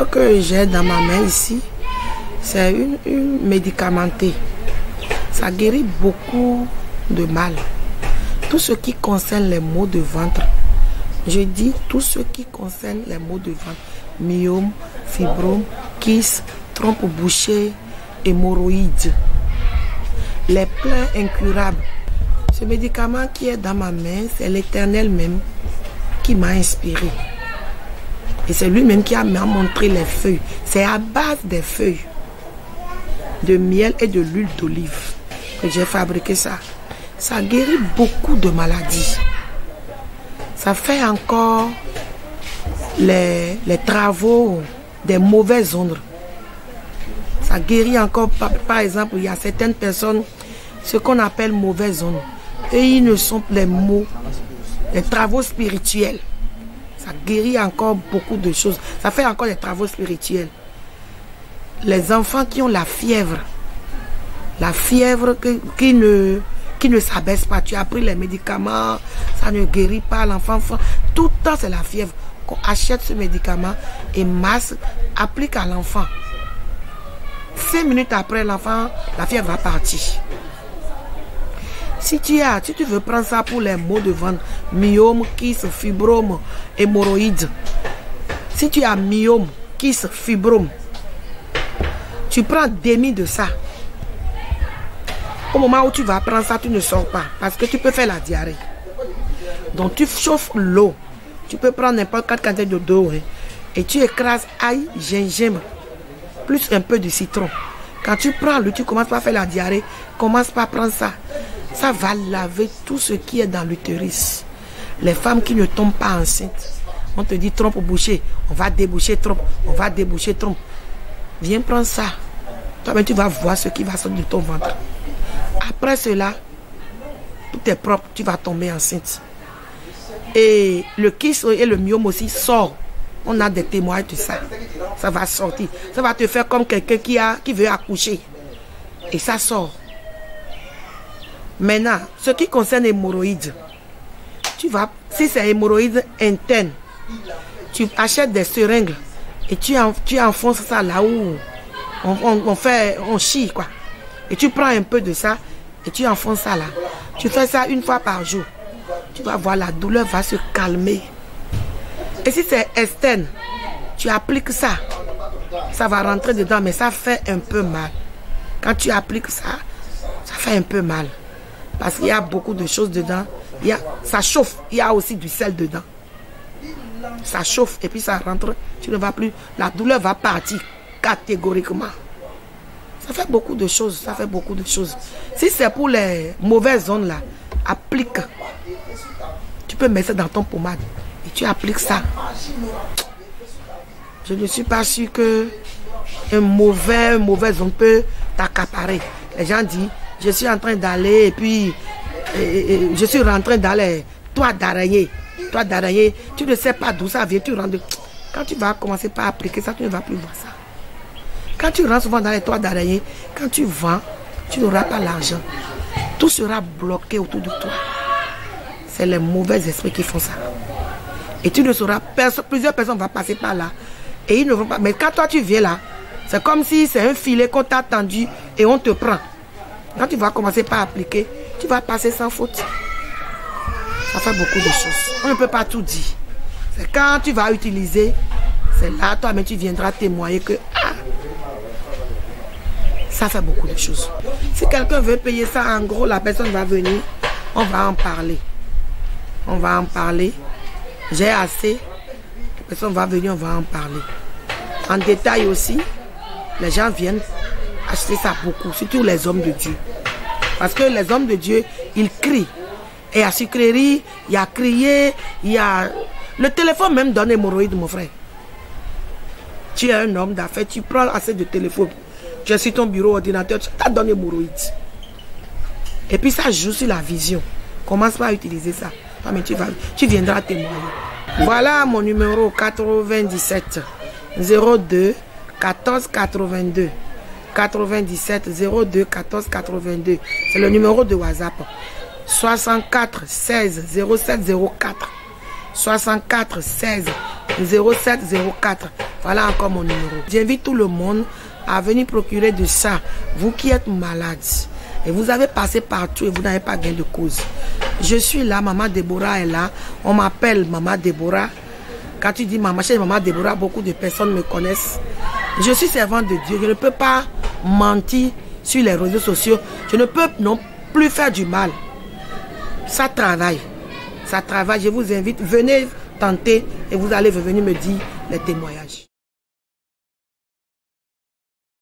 que j'ai dans ma main ici, c'est une médicamentée. Ça guérit beaucoup de mal. Tout ce qui concerne les maux de ventre. Je dis tout ce qui concerne les maux de ventre. Myome, fibrome, kyste, trompe bouchée, hémorroïdes. Les plaies incurables. Ce médicament qui est dans ma main, c'est l'Éternel même qui m'a inspiré. Et c'est lui-même qui m'a montré les feuilles. C'est à base des feuilles de miel et de l'huile d'olive que j'ai fabriqué ça. Ça guérit beaucoup de maladies. Ça fait encore les travaux des mauvaises ondes. Ça guérit encore, par exemple, il y a certaines personnes, ce qu'on appelle mauvaises ondes. Et ils ne sont les mots, les travaux spirituels. Ça guérit encore beaucoup de choses. Ça fait encore des travaux spirituels. Les enfants qui ont la fièvre qui ne s'abaisse pas. Tu as pris les médicaments, ça ne guérit pas l'enfant. Tout le temps, c'est la fièvre. Qu'on achète ce médicament et masse, applique à l'enfant. 5 minutes après, l'enfant, la fièvre va partir. Si tu veux prendre ça pour les maux de ventre, myome, kyste, fibrome, hémorroïdes. Si tu as myome, kyste, fibrome, tu prends demi de ça. Au moment où tu vas prendre ça, tu ne sors pas parce que tu peux faire la diarrhée. Donc tu chauffes l'eau. Tu peux prendre n'importe quelle quantité d'eau et tu écrases ail, gingembre, plus un peu de citron. Quand tu prends l'eau, tu commences pas à faire la diarrhée, commence pas à prendre ça. Ça va laver tout ce qui est dans l'utérus. Les femmes qui ne tombent pas enceintes, on te dit trompe bouchée, on va déboucher trompe, on va déboucher trompe. Viens prendre ça. Toi-même, tu vas voir ce qui va sortir de ton ventre. Après cela, tout est propre, tu vas tomber enceinte. Et le kyste et le myome aussi sort. On a des témoignages de ça. Ça va sortir. Ça va te faire comme quelqu'un qui veut accoucher. Et ça sort. Maintenant, ce qui concerne les hémorroïdes, si c'est hémorroïdes internes, tu achètes des seringues et tu enfonces ça là où on chie quoi. Et tu prends un peu de ça et tu enfonces ça là. Tu fais ça 1 fois par jour. Tu vas voir, la douleur va se calmer. Et si c'est externe, tu appliques ça. Ça va rentrer dedans, mais ça fait un peu mal. Quand tu appliques ça, ça fait un peu mal. Parce qu'il y a beaucoup de choses dedans. Ça chauffe. Il y a aussi du sel dedans. Ça chauffe et puis ça rentre. Tu ne vas plus. La douleur va partir catégoriquement. Ça fait beaucoup de choses. Ça fait beaucoup de choses. Si c'est pour les mauvaises zones là, applique. Tu peux mettre ça dans ton pommade. Et tu appliques ça. Je ne suis pas sûr que un mauvais zone peut t'accaparer. Les gens disent, je suis en train d'aller et puis je suis en train d'aller. Toi d'araignée, tu ne sais pas d'où ça vient. Tu rentres. Quand tu vas commencer par appliquer ça, tu ne vas plus voir ça. Quand tu rentres souvent dans les toits d'araignée, quand tu vends, tu n'auras pas l'argent. Tout sera bloqué autour de toi. C'est les mauvais esprits qui font ça. Et tu ne sauras, plusieurs personnes vont passer par là. Et ils ne vont pas. Mais quand toi tu viens là, c'est comme si c'est un filet qu'on t'a tendu et on te prend. Quand tu vas commencer par appliquer, tu vas passer sans faute. Ça fait beaucoup de choses. On ne peut pas tout dire. C'est quand tu vas utiliser, c'est là, toi-même, tu viendras témoigner que ça fait beaucoup de choses. Si quelqu'un veut payer ça, en gros, la personne va venir, on va en parler. On va en parler. J'ai assez. La personne va venir, on va en parler. En détail aussi, les gens viennent acheter ça beaucoup, surtout les hommes de Dieu. Parce que les hommes de Dieu, ils crient. Et à sucrerie, il y a crié, il y a... Le téléphone même donne hémorroïdes, mon frère. Tu es un homme d'affaires, tu prends assez de téléphone. Tu es sur ton bureau, ordinateur, tu t'as donné hémorroïdes. Et puis ça joue sur la vision. Commence pas à utiliser ça. Ah, mais tu viendras témoigner. Voilà mon numéro 97 02 14 82. 97 02 14 82. C'est le numéro de WhatsApp. 64 16 07 04. 64 16 07 04. Voilà encore mon numéro. J'invite tout le monde à venir procurer de ça. Vous qui êtes malades et vous avez passé partout et vous n'avez pas gain de cause. Je suis là, Maman Déborah est là. On m'appelle Maman Déborah. Quand tu dis Maman, chez Maman Déborah, beaucoup de personnes me connaissent. Je suis servante de Dieu. Je ne peux pas mentir sur les réseaux sociaux. Je ne peux non plus faire du mal. Ça travaille. Ça travaille. Je vous invite, venez tenter et vous allez venir me dire les témoignages.